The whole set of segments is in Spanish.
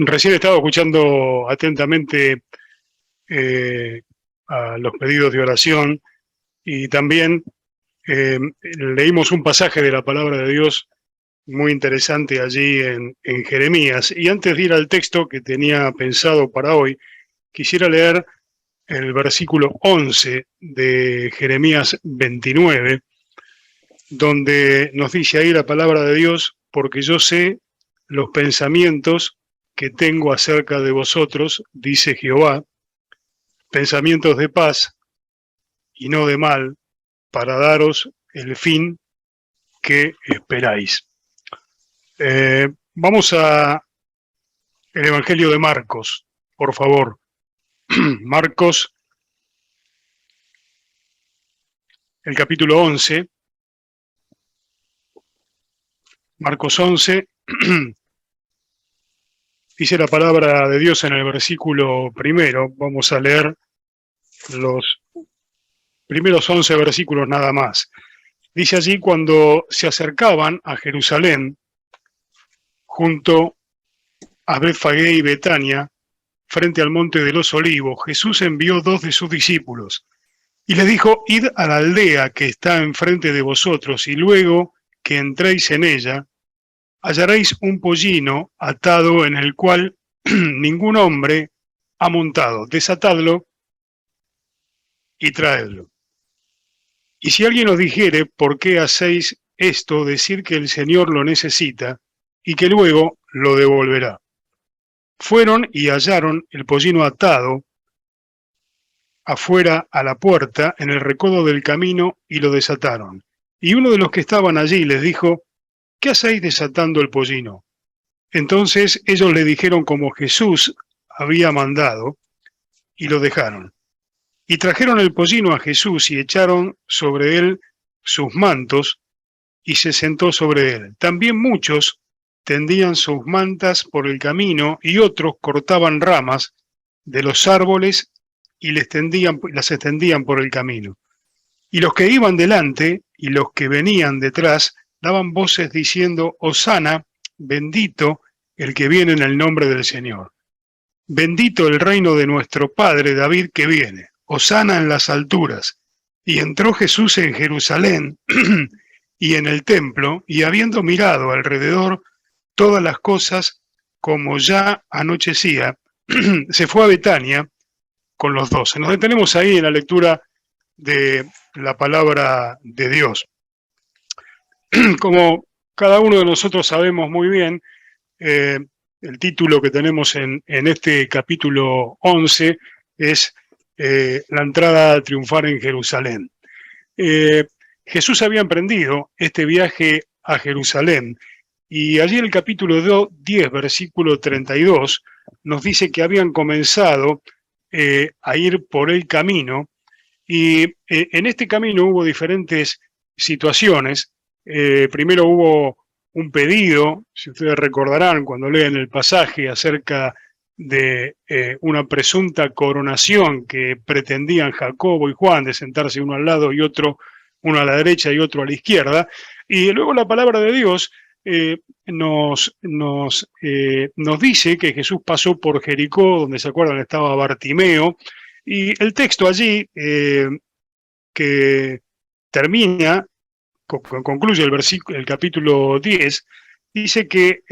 Recién he estado escuchando atentamente a los pedidos de oración y también leímos un pasaje de la palabra de Dios muy interesante allí en Jeremías. Y antes de ir al texto que tenía pensado para hoy, quisiera leer el versículo 11 de Jeremías 29, donde nos dice ahí la palabra de Dios: porque yo sé los pensamientos que tengo acerca de vosotros, dice Jehová, pensamientos de paz y no de mal, para daros el fin que esperáis. Vamos a el Evangelio de Marcos, por favor. Marcos, el capítulo 11. Marcos 11, dice la palabra de Dios en el versículo primero. Vamos a leer los primeros 11 versículos nada más. Dice allí: cuando se acercaban a Jerusalén, junto a Betfagé y Betania, frente al monte de los Olivos, Jesús envió 2 de sus discípulos y les dijo: id a la aldea que está enfrente de vosotros, y luego que entréis en ella, hallaréis un pollino atado en el cual ningún hombre ha montado. Desatadlo y traedlo. Y si alguien os dijere: ¿por qué hacéis esto?, decir que el Señor lo necesita y que luego lo devolverá. Fueron y hallaron el pollino atado afuera a la puerta, en el recodo del camino, y lo desataron. Y uno de los que estaban allí les dijo: ¿qué hacéis desatando el pollino? Entonces ellos le dijeron como Jesús había mandado, y lo dejaron. Y trajeron el pollino a Jesús y echaron sobre él sus mantos, y se sentó sobre él. También muchos tendían sus mantas por el camino, y otros cortaban ramas de los árboles y las extendían por el camino. Y los que iban delante y los que venían detrás daban voces diciendo: Hosana, bendito el que viene en el nombre del Señor. Bendito el reino de nuestro padre David que viene. Hosana en las alturas. Y entró Jesús en Jerusalén y en el templo, y habiendo mirado alrededor todas las cosas, como ya anochecía, se fue a Betania con los 12. Nos detenemos ahí en la lectura de la palabra de Dios. Como cada uno de nosotros sabemos muy bien, el título que tenemos en este capítulo 11 es la entrada triunfal en Jerusalén. Jesús había emprendido este viaje a Jerusalén, y allí en el capítulo 10, versículo 32, nos dice que habían comenzado a ir por el camino, y en este camino hubo diferentes situaciones. Primero hubo un pedido, si ustedes recordarán cuando leen el pasaje, acerca de una presunta coronación que pretendían Jacobo y Juan, de sentarse uno al lado y otro, uno a la derecha y otro a la izquierda. Y luego la palabra de Dios nos dice que Jesús pasó por Jericó, donde, se acuerdan, estaba Bartimeo, y el texto allí que termina, concluye el capítulo 10, dice que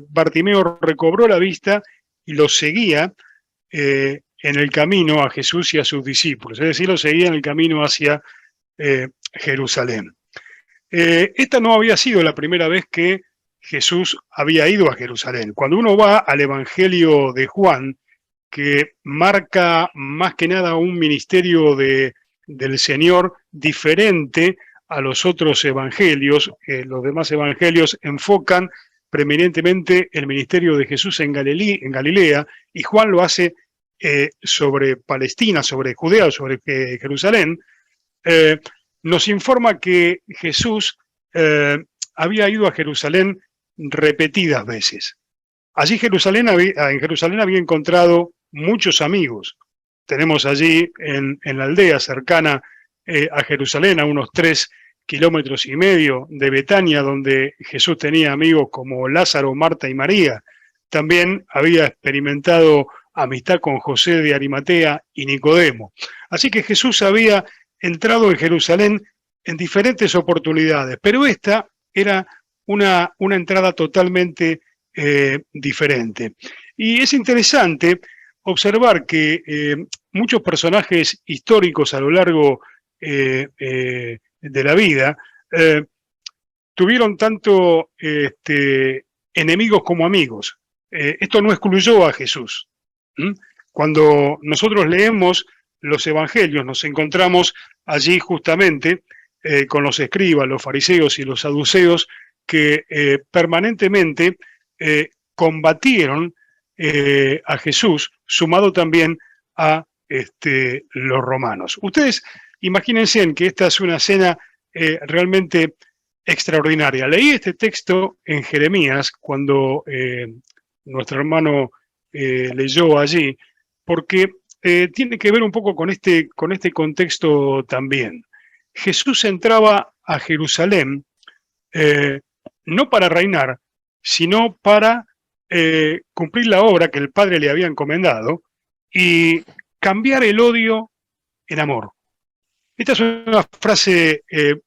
Bartimeo recobró la vista y lo seguía en el camino a Jesús y a sus discípulos, es decir, lo seguía en el camino hacia Jerusalén. Esta no había sido la primera vez que Jesús había ido a Jerusalén. Cuando uno va al Evangelio de Juan, que marca más que nada un ministerio del Señor diferente a los otros evangelios, los demás evangelios enfocan preeminentemente el ministerio de Jesús en Galilea, y Juan lo hace sobre Palestina, sobre Judea, sobre Jerusalén. Nos informa que Jesús había ido a Jerusalén repetidas veces. Allí en Jerusalén había encontrado muchos amigos. Tenemos allí en la aldea cercana a Jerusalén, a unos 3,5 kilómetros de Betania, donde Jesús tenía amigos como Lázaro, Marta y María, también había experimentado amistad con José de Arimatea y Nicodemo. Así que Jesús había entrado en Jerusalén en diferentes oportunidades, pero esta era una entrada totalmente diferente. Y es interesante observar que muchos personajes históricos a lo largo de la vida tuvieron tanto enemigos como amigos. Esto no excluyó a Jesús. Cuando nosotros leemos los evangelios, nos encontramos allí justamente con los escribas, los fariseos y los saduceos que permanentemente combatieron a Jesús, sumado también a los romanos. Ustedes imagínense en que esta es una escena realmente extraordinaria. Leí este texto en Jeremías cuando nuestro hermano leyó allí, porque tiene que ver un poco con este contexto también. Jesús entraba a Jerusalén no para reinar, sino para cumplir la obra que el Padre le había encomendado y cambiar el odio en amor. Esta es una frase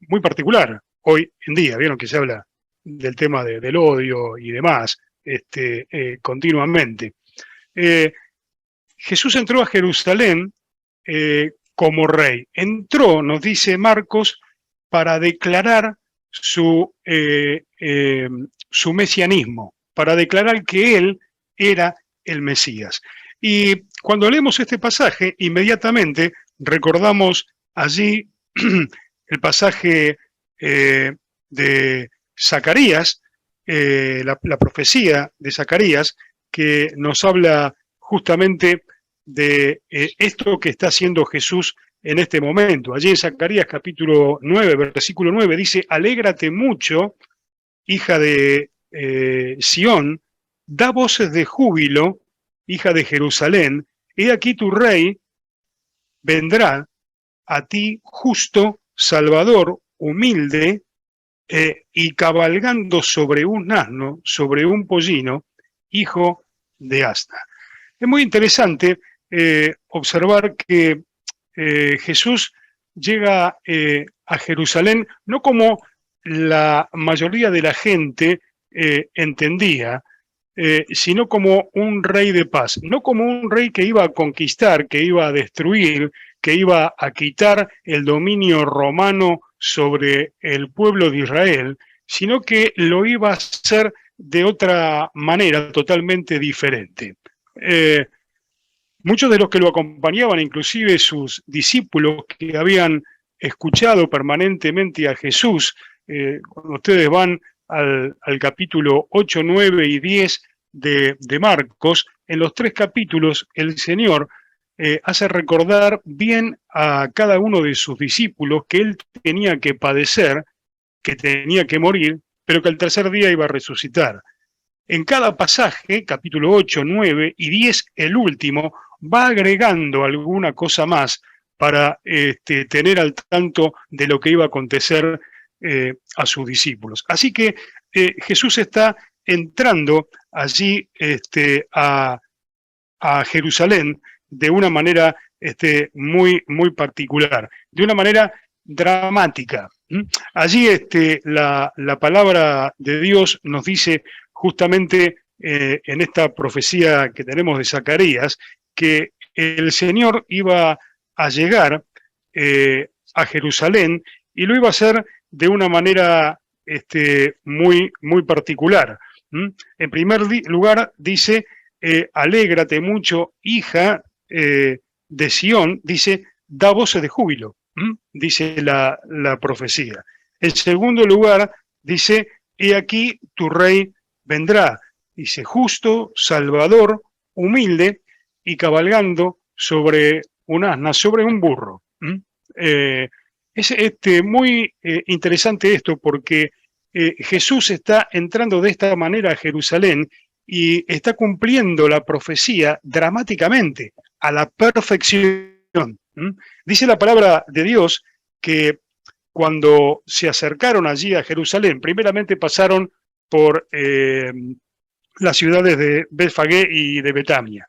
muy particular hoy en día. Vieron que se habla del tema del odio y demás continuamente. Jesús entró a Jerusalén como rey. Entró, nos dice Marcos, para declarar su mesianismo, para declarar que él era el Mesías. Y cuando leemos este pasaje, inmediatamente recordamos allí el pasaje de Zacarías, la profecía de Zacarías, que nos habla justamente de esto que está haciendo Jesús en este momento. Allí en Zacarías capítulo 9, versículo 9, dice: alégrate mucho, hija de Sión, da voces de júbilo, hija de Jerusalén, he aquí tu rey vendrá a ti justo, salvador, humilde, y cabalgando sobre un asno, sobre un pollino, hijo de asna. Es muy interesante observar que Jesús llega a Jerusalén no como la mayoría de la gente entendía, sino como un rey de paz, no como un rey que iba a conquistar, que iba a destruir, que iba a quitar el dominio romano sobre el pueblo de Israel, sino que lo iba a hacer de otra manera totalmente diferente. Muchos de los que lo acompañaban, inclusive sus discípulos que habían escuchado permanentemente a Jesús, cuando ustedes van al capítulo 8, 9 y 10 de Marcos, en los 3 capítulos el Señor hace recordar bien a cada uno de sus discípulos que él tenía que padecer, que tenía que morir, pero que al tercer día iba a resucitar. En cada pasaje, capítulo 8, 9 y 10, el último, va agregando alguna cosa más para tener al tanto de lo que iba a acontecer a sus discípulos. Así que Jesús está entrando allí a Jerusalén de una manera muy, muy particular, de una manera dramática. Allí la palabra de Dios nos dice justamente en esta profecía que tenemos de Zacarías, que el Señor iba a llegar a Jerusalén y lo iba a hacer de una manera muy, muy particular. En primer lugar dice: alégrate mucho, hija de Sión, dice, da voces de júbilo, dice la profecía. En segundo lugar dice: he aquí tu rey vendrá, dice, justo, salvador, humilde y cabalgando sobre un asna, sobre un burro. Es muy interesante esto porque Jesús está entrando de esta manera a Jerusalén y está cumpliendo la profecía dramáticamente, a la perfección. Dice la palabra de Dios que cuando se acercaron allí a Jerusalén, primeramente pasaron por las ciudades de Betfagé y de Betania.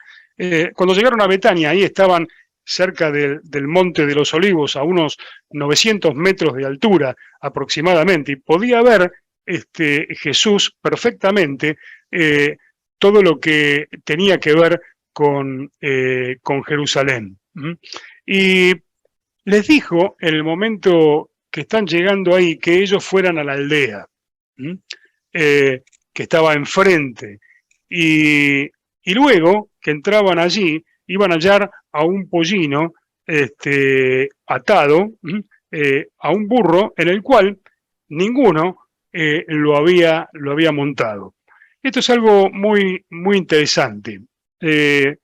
Cuando llegaron a Betania, ahí estaban cerca del Monte de los Olivos, a unos 900 metros de altura aproximadamente, y podía ver Jesús perfectamente todo lo que tenía que ver con Jerusalén. Y les dijo en el momento que están llegando ahí que ellos fueran a la aldea, que estaba enfrente, y luego que entraban allí, iban a hallar a un pollino atado a un burro en el cual ninguno lo había montado. Esto es algo muy, muy interesante. El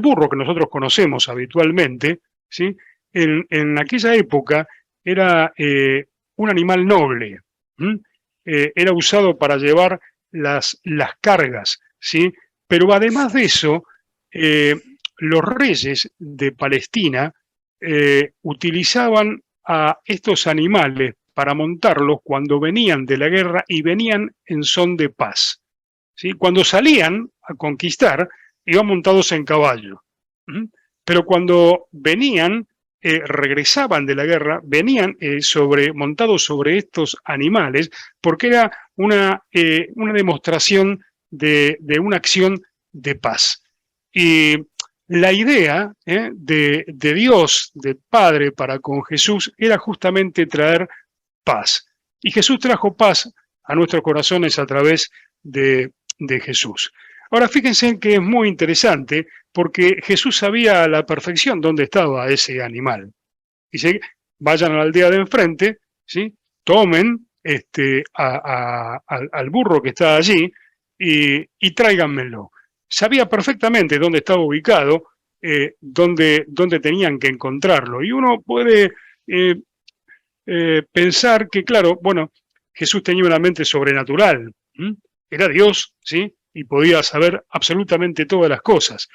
burro que nosotros conocemos habitualmente, ¿sí? En aquella época era un animal noble, era usado para llevar las cargas, ¿sí? Pero además de eso, los reyes de Palestina utilizaban a estos animales para montarlos cuando venían de la guerra y venían en son de paz, ¿sí? Cuando salían a conquistar, iban montados en caballo. Pero cuando venían, regresaban de la guerra, venían montados sobre estos animales, porque era una demostración de una acción de paz. Y la idea de Dios, de Padre para con Jesús, era justamente traer paz. Y Jesús trajo paz a nuestros corazones a través de Jesús. Ahora fíjense que es muy interesante porque Jesús sabía a la perfección dónde estaba ese animal. Dice, vayan a la aldea de enfrente, ¿sí? Tomen al burro que está allí y tráiganmelo. Sabía perfectamente dónde estaba ubicado, dónde tenían que encontrarlo. Y uno puede pensar que, claro, bueno, Jesús tenía una mente sobrenatural, era Dios, ¿sí? Y podía saber absolutamente todas las cosas.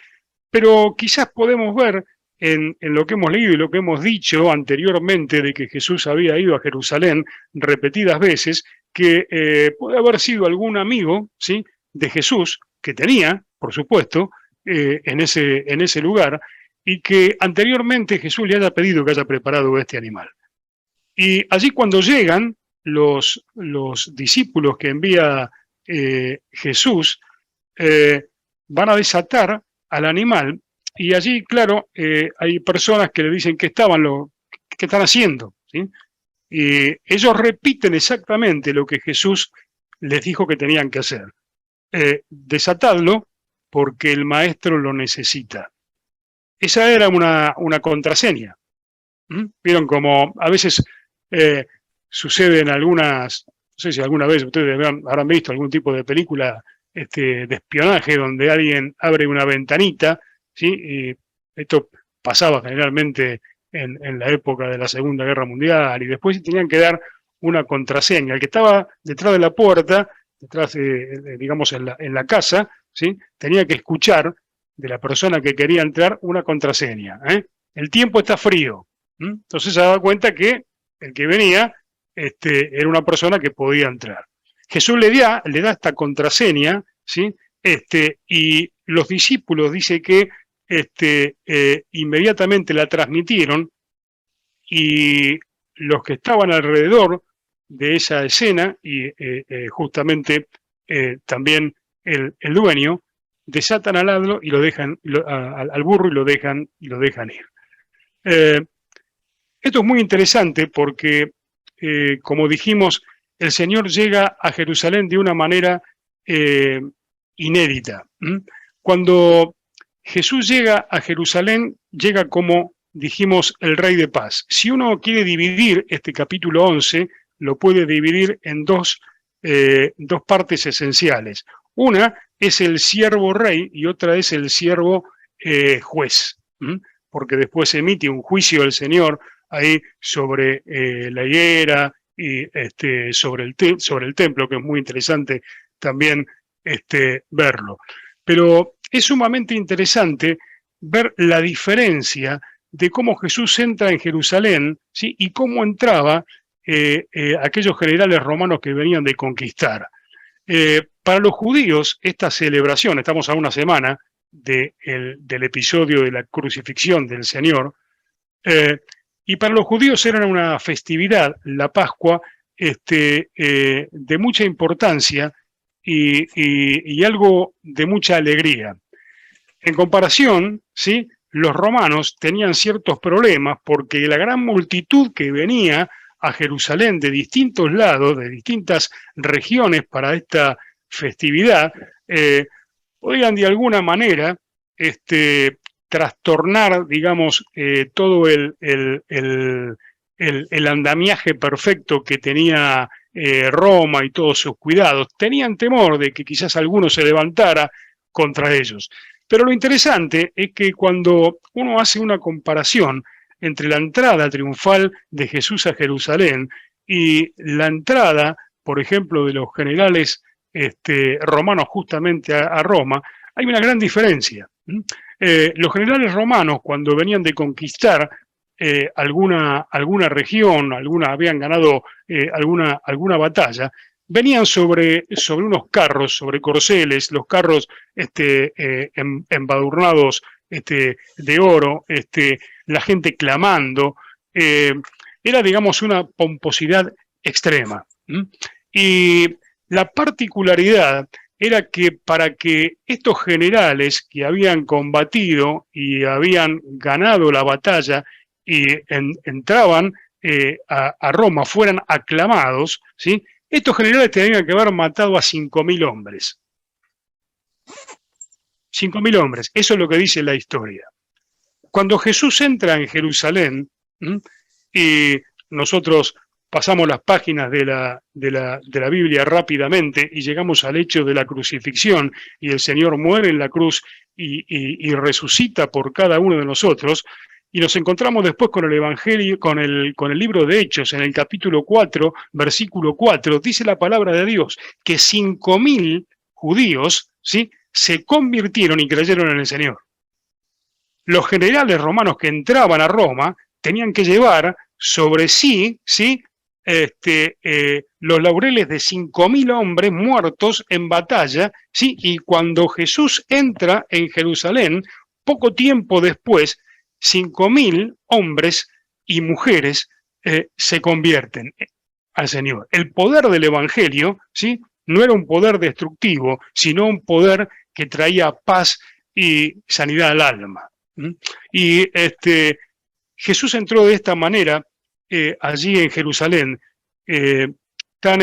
Pero quizás podemos ver en lo que hemos leído y lo que hemos dicho anteriormente de que Jesús había ido a Jerusalén repetidas veces, que puede haber sido algún amigo, ¿sí? De Jesús, que tenía, por supuesto, en ese lugar, y que anteriormente Jesús le haya pedido que haya preparado este animal. Y allí cuando llegan los discípulos que envía Jesús, van a desatar al animal y allí, claro, hay personas que le dicen qué están haciendo, ¿sí? Y ellos repiten exactamente lo que Jesús les dijo que tenían que hacer. Desatadlo porque el maestro lo necesita. Esa era una contraseña. Vieron como a veces sucede en algunas, no sé si alguna vez ustedes habrán visto algún tipo de película de espionaje donde alguien abre una ventanita, ¿sí? Y esto pasaba generalmente en la época de la Segunda Guerra Mundial y después tenían que dar una contraseña. El que estaba detrás de la puerta, detrás digamos en la casa, ¿sí? Tenía que escuchar de la persona que quería entrar una contraseña. El tiempo está frío. Entonces se daba cuenta que el que venía era una persona que podía entrar. Jesús le da esta contraseña, ¿sí? Y los discípulos dice que inmediatamente la transmitieron y los que estaban alrededor de esa escena y justamente también el dueño desatan al asno y lo dejan al burro y lo dejan ir. Esto es muy interesante porque, como dijimos, el Señor llega a Jerusalén de una manera inédita. Cuando Jesús llega a Jerusalén, llega como, dijimos, el Rey de Paz. Si uno quiere dividir este capítulo 11, lo puede dividir en dos partes esenciales. Una es el siervo rey y otra es el siervo juez, porque después emite un juicio del Señor ahí sobre la higuera y sobre el templo, que es muy interesante también verlo. Pero es sumamente interesante ver la diferencia de cómo Jesús entra en Jerusalén, ¿sí? Y cómo entraba aquellos generales romanos que venían de conquistar. Para los judíos, esta celebración, estamos a una semana del episodio de la crucifixión del Señor, y para los judíos era una festividad, la Pascua, de mucha importancia y algo de mucha alegría. En comparación, ¿sí?, los romanos tenían ciertos problemas porque la gran multitud que venía a Jerusalén de distintos lados, de distintas regiones para esta festividad, podían de alguna manera trastornar, digamos, todo el andamiaje perfecto que tenía Roma y todos sus cuidados. Tenían temor de que quizás alguno se levantara contra ellos. Pero lo interesante es que cuando uno hace una comparación entre la entrada triunfal de Jesús a Jerusalén y la entrada, por ejemplo, de los generales romanos justamente a Roma, hay una gran diferencia. Los generales romanos, cuando venían de conquistar alguna región, habían ganado alguna batalla, venían sobre unos carros, sobre corceles, los carros embadurnados de oro, la gente clamando. Era, digamos, una pomposidad extrema. Y la particularidad era que para que estos generales que habían combatido y habían ganado la batalla y entraban a Roma, fueran aclamados, ¿sí?, estos generales tenían que haber matado a 5.000 hombres. 5.000 hombres, eso es lo que dice la historia. Cuando Jesús entra en Jerusalén, y nosotros pasamos las páginas de la Biblia rápidamente y llegamos al hecho de la crucifixión, y el Señor muere en la cruz y resucita por cada uno de nosotros, y nos encontramos después con el Evangelio, con el libro de Hechos, en el capítulo 4, versículo 4, dice la palabra de Dios, que 5.000 judíos, ¿sí?, se convirtieron y creyeron en el Señor. Los generales romanos que entraban a Roma tenían que llevar sobre sí, ¿sí?, los laureles de 5.000 hombres muertos en batalla, ¿sí?, y cuando Jesús entra en Jerusalén, poco tiempo después, 5.000 hombres y mujeres se convierten al Señor. El poder del Evangelio, ¿sí?, no era un poder destructivo, sino un poder que traía paz y sanidad al alma. Y Jesús entró de esta manera allí en Jerusalén, tan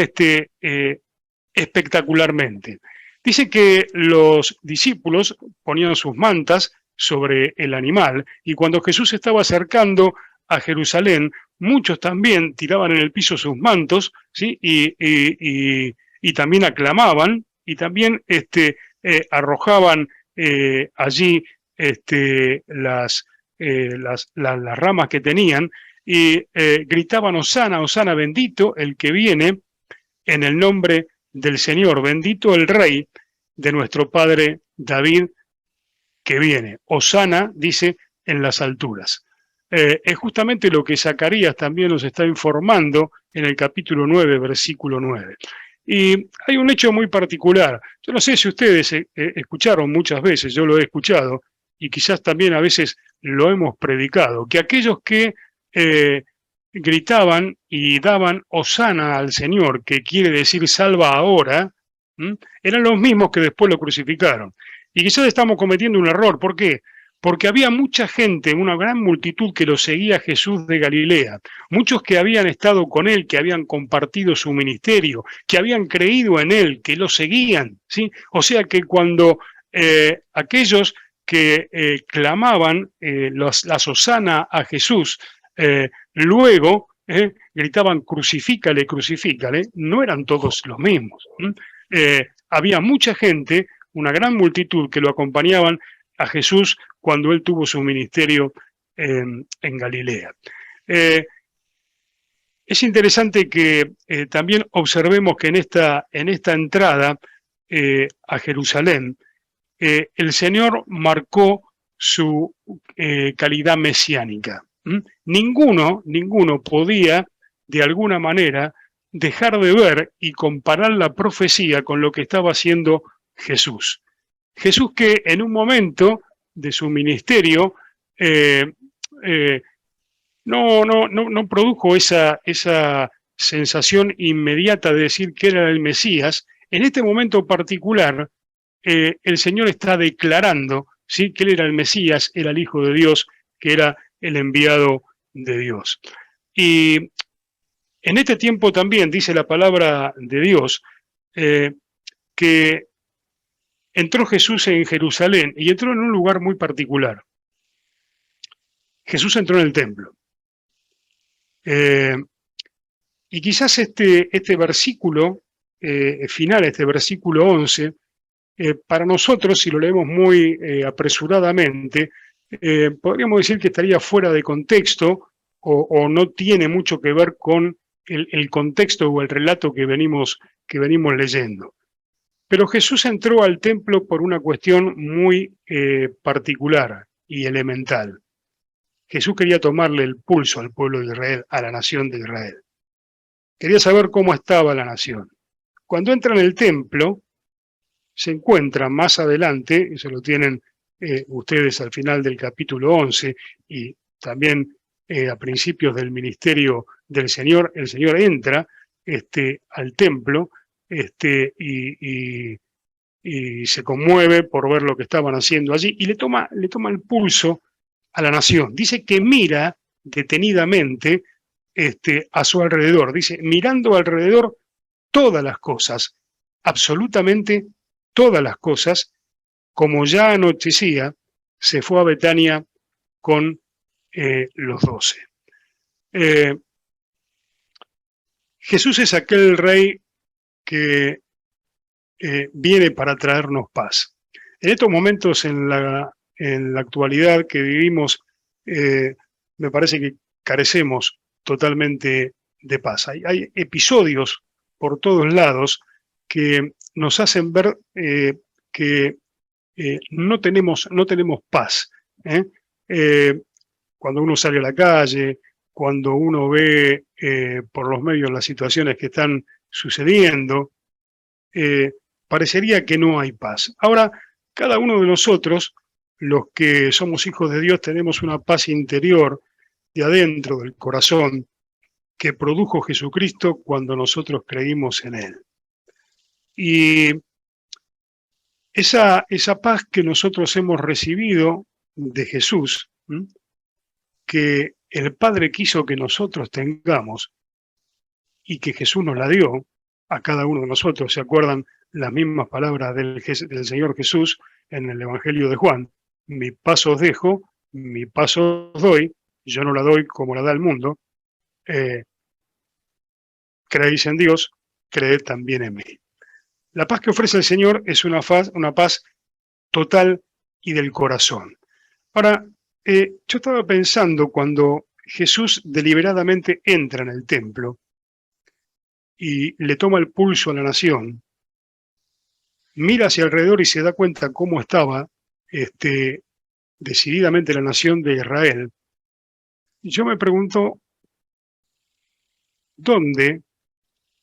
espectacularmente. Dice que los discípulos ponían sus mantas sobre el animal, y cuando Jesús estaba acercando a Jerusalén, muchos también tiraban en el piso sus mantos, ¿sí?, y también aclamaban, y también arrojaban allí las ramas que tenían, y gritaban: Hosana, Hosana, bendito el que viene en el nombre del Señor, bendito el Rey de nuestro Padre David que viene. Hosana, dice, en las alturas. Es justamente lo que Zacarías también nos está informando en el capítulo 9, versículo 9. Y hay un hecho muy particular. Yo no sé si ustedes escucharon muchas veces, yo lo he escuchado, y quizás también a veces lo hemos predicado, que aquellos que gritaban y daban hosana al Señor, que quiere decir salva ahora, eran los mismos que después lo crucificaron. Y quizás estamos cometiendo un error. ¿Por qué? Porque había mucha gente, una gran multitud que lo seguía a Jesús de Galilea, muchos que habían estado con él, que habían compartido su ministerio, que habían creído en él, que lo seguían, ¿sí? O sea que cuando aquellos que clamaban las hosana a Jesús, luego gritaban crucifícale, crucifícale, no eran todos los mismos. Había mucha gente, una gran multitud que lo acompañaban a Jesús cuando él tuvo su ministerio en Galilea. Es interesante que también observemos que en esta entrada a Jerusalén, el Señor marcó su calidad mesiánica. Ninguno podía, de alguna manera, dejar de ver y comparar la profecía con lo que estaba haciendo Jesús. Jesús que en un momento de su ministerio no produjo esa sensación inmediata de decir que era el Mesías. En este momento particular, el Señor está declarando, ¿sí?, que Él era el Mesías, era el Hijo de Dios, que era el enviado de Dios. Y en este tiempo también dice la palabra de Dios que entró Jesús en Jerusalén y entró en un lugar muy particular. Jesús entró en el templo. Y quizás este versículo final, este versículo 11, para nosotros, si lo leemos muy apresuradamente, podríamos decir que estaría fuera de contexto o no tiene mucho que ver con el contexto o el relato que venimos leyendo. Pero Jesús entró al templo por una cuestión muy particular y elemental. Jesús quería tomarle el pulso al pueblo de Israel, a la nación de Israel. Quería saber cómo estaba la nación. Cuando entra en el templo, se encuentra más adelante, y se lo tienen ustedes al final del capítulo 11 y también a principios del ministerio del Señor, el Señor entra al templo y se conmueve por ver lo que estaban haciendo allí y le toma el pulso a la nación. Dice que mira detenidamente a su alrededor. Dice, mirando alrededor todas las cosas, absolutamente todas las cosas, como ya anochecía, se fue a Betania con los 12. Jesús es aquel rey que viene para traernos paz. En estos momentos, en la actualidad que vivimos, me parece que carecemos totalmente de paz. Hay episodios por todos lados que nos hacen ver que no tenemos paz. Cuando uno sale a la calle, cuando uno ve por los medios las situaciones que están sucediendo, parecería que no hay paz. Ahora, cada uno de nosotros, los que somos hijos de Dios, tenemos una paz interior de adentro del corazón que produjo Jesucristo cuando nosotros creímos en Él. Y esa paz que nosotros hemos recibido de Jesús, que el Padre quiso que nosotros tengamos y que Jesús nos la dio a cada uno de nosotros. ¿Se acuerdan las mismas palabras del Señor Jesús en el Evangelio de Juan? Mi paz os dejo, mi paz os doy, yo no la doy como la da el mundo. Creéis en Dios, creed también en mí. La paz que ofrece el Señor es una paz total y del corazón. Ahora, yo estaba pensando cuando Jesús deliberadamente entra en el templo y le toma el pulso a la nación, mira hacia alrededor y se da cuenta cómo estaba decididamente la nación de Israel. Y yo me pregunto, ¿dónde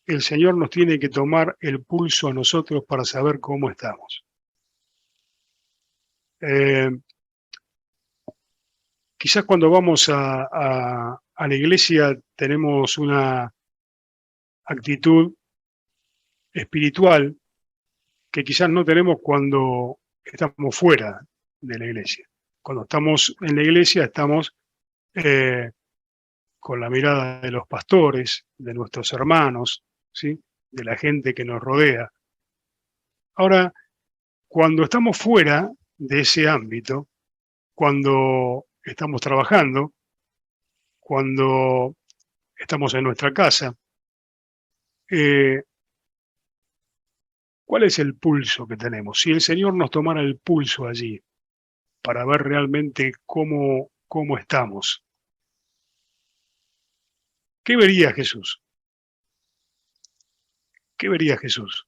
el Señor nos tiene que tomar el pulso a nosotros para saber cómo estamos? Quizás cuando vamos a la iglesia tenemos una actitud espiritual que quizás no tenemos cuando estamos fuera de la iglesia. Cuando estamos en la iglesia estamos con la mirada de los pastores, de nuestros hermanos, ¿sí?, de la gente que nos rodea. Ahora, cuando estamos fuera de ese ámbito, cuando estamos trabajando, cuando estamos en nuestra casa, ¿cuál es el pulso que tenemos? Si el Señor nos tomara el pulso allí para ver realmente cómo estamos, ¿qué vería Jesús? ¿Qué vería Jesús?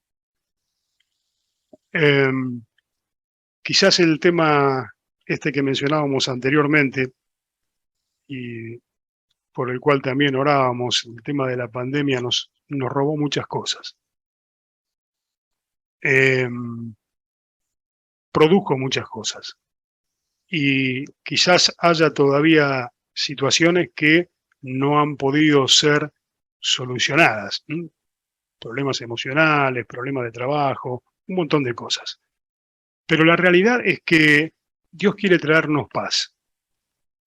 Quizás el tema que mencionábamos anteriormente y por el cual también orábamos, el tema de la pandemia nos nos robó muchas cosas. Eh, Produjo muchas cosas. Y quizás haya todavía situaciones que no han podido ser solucionadas. Problemas emocionales, problemas de trabajo, un montón de cosas. Pero la realidad es que Dios quiere traernos paz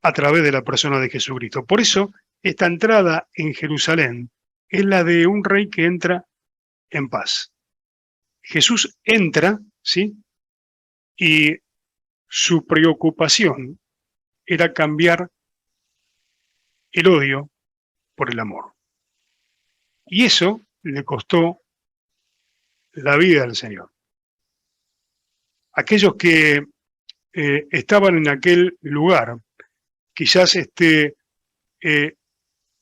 a través de la persona de Jesucristo. Por eso, esta entrada en Jerusalén es la de un rey que entra en paz. Jesús entra, ¿sí? Y su preocupación era cambiar el odio por el amor. Y eso le costó la vida al Señor. Aquellos que estaban en aquel lugar, quizás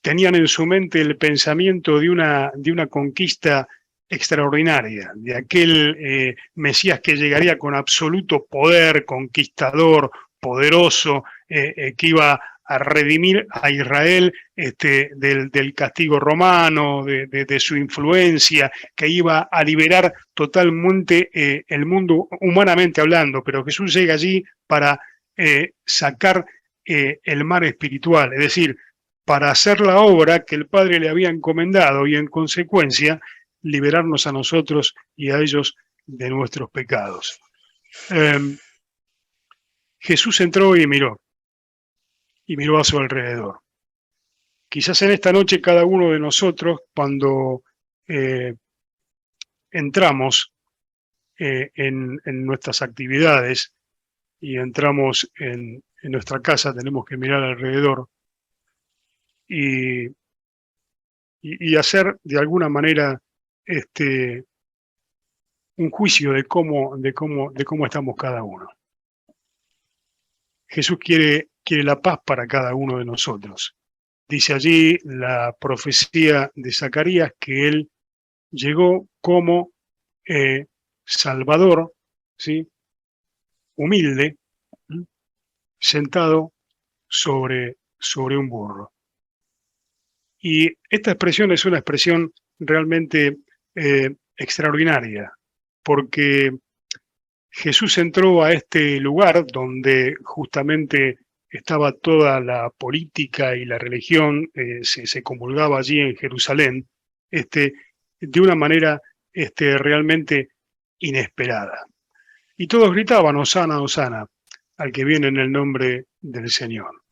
tenían en su mente el pensamiento de una conquista extraordinaria, de aquel Mesías que llegaría con absoluto poder, conquistador, poderoso, que iba a redimir a Israel del castigo romano, de su influencia, que iba a liberar totalmente el mundo humanamente hablando, pero Jesús llega allí para sacar el mar espiritual, es decir, para hacer la obra que el Padre le había encomendado y en consecuencia liberarnos a nosotros y a ellos de nuestros pecados. Jesús entró y miró a su alrededor. Quizás en esta noche cada uno de nosotros, cuando entramos en nuestras actividades y entramos en nuestra casa, tenemos que mirar alrededor y hacer de alguna manera un juicio de cómo estamos cada uno. Jesús quiere la paz para cada uno de nosotros. Dice allí la profecía de Zacarías que él llegó como Salvador, ¿sí? Humilde, sentado sobre un burro. Y esta expresión es una expresión realmente extraordinaria, porque Jesús entró a este lugar donde justamente estaba toda la política y la religión, se comulgaba allí en Jerusalén, de una manera realmente inesperada. Y todos gritaban, Hosana, Hosana, al que viene en el nombre del Señor.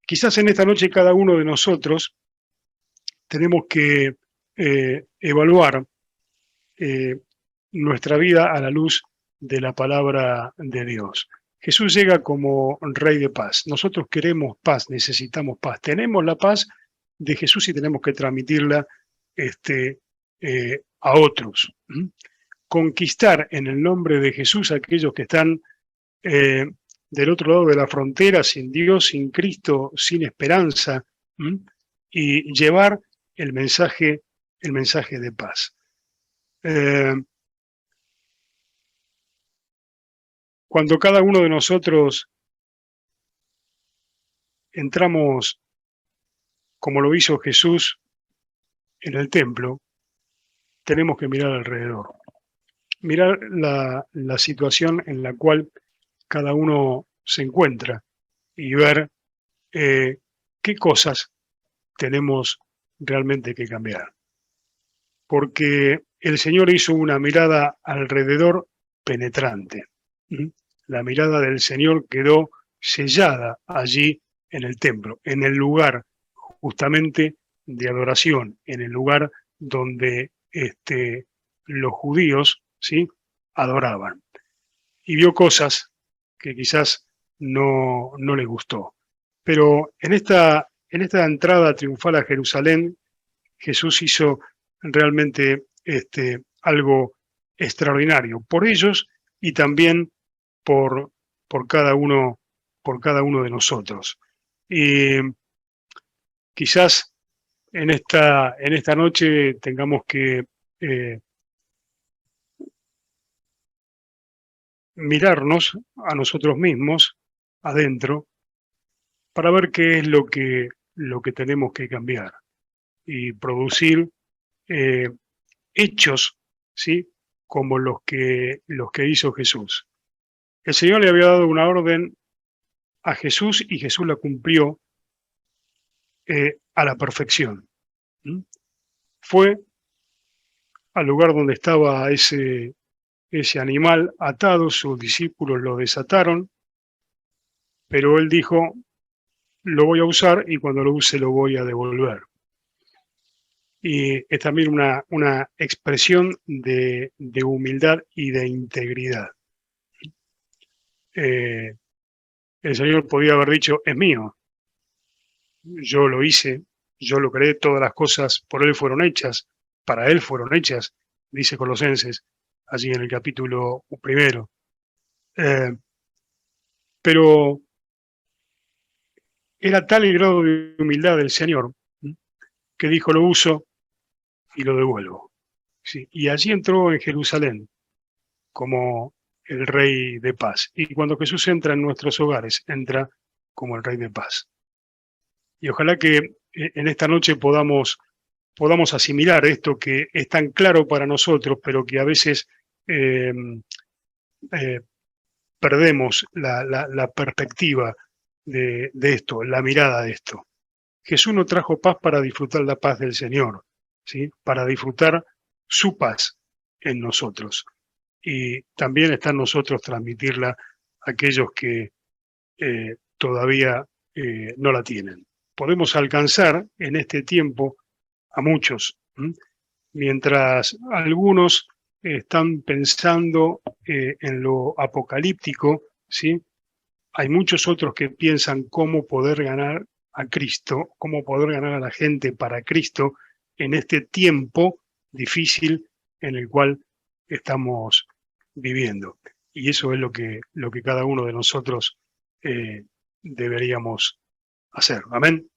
Quizás en esta noche cada uno de nosotros tenemos que evaluar nuestra vida a la luz de la palabra de Dios. Jesús llega como Rey de paz. Nosotros queremos paz, necesitamos paz. Tenemos la paz de Jesús y tenemos que transmitirla a otros. Conquistar en el nombre de Jesús a aquellos que están del otro lado de la frontera, sin Dios, sin Cristo, sin esperanza, y llevar el mensaje de paz. Cuando cada uno de nosotros entramos, como lo hizo Jesús, en el templo, tenemos que mirar alrededor, mirar la situación en la cual cada uno se encuentra y ver qué cosas tenemos realmente que cambiar. Porque el Señor hizo una mirada alrededor penetrante. La mirada del Señor quedó sellada allí en el templo, en el lugar justamente de adoración, en el lugar donde los judíos, ¿sí?, adoraban. Y vio cosas que quizás no le gustó. Pero en esta entrada triunfal a Jerusalén, Jesús hizo realmente algo extraordinario por ellos y también por cada uno de nosotros. Y quizás en esta noche tengamos que mirarnos a nosotros mismos adentro para ver qué es lo que tenemos que cambiar. y producir hechos, ¿sí?, como los que hizo Jesús. El Señor le había dado una orden a Jesús y Jesús la cumplió a la perfección. ¿Mm? Fue al lugar donde estaba ese animal atado, sus discípulos lo desataron, pero él dijo, lo voy a usar y cuando lo use lo voy a devolver. Y es también una expresión de humildad y de integridad. El Señor podía haber dicho, es mío, yo lo hice, yo lo creé, todas las cosas por Él fueron hechas, para Él fueron hechas, dice Colosenses, allí en el capítulo 1. Pero era tal el grado de humildad del Señor que dijo, lo uso y lo devuelvo. Sí, y allí entró en Jerusalén como el Rey de Paz. Y cuando Jesús entra en nuestros hogares, entra como el Rey de Paz. Y ojalá que en esta noche podamos asimilar esto que es tan claro para nosotros, pero que a veces eh, eh, perdemos la perspectiva de esto, la mirada de esto. Jesús no trajo paz para disfrutar la paz del Señor, ¿sí?, para disfrutar su paz en nosotros. Y también está en nosotros transmitirla a aquellos que todavía no la tienen. Podemos alcanzar en este tiempo a muchos, mientras algunos están pensando en lo apocalíptico, ¿sí? Hay muchos otros que piensan cómo poder ganar a Cristo, cómo poder ganar a la gente para Cristo en este tiempo difícil en el cual estamos viviendo. Y eso es lo que cada uno de nosotros deberíamos hacer. Amén.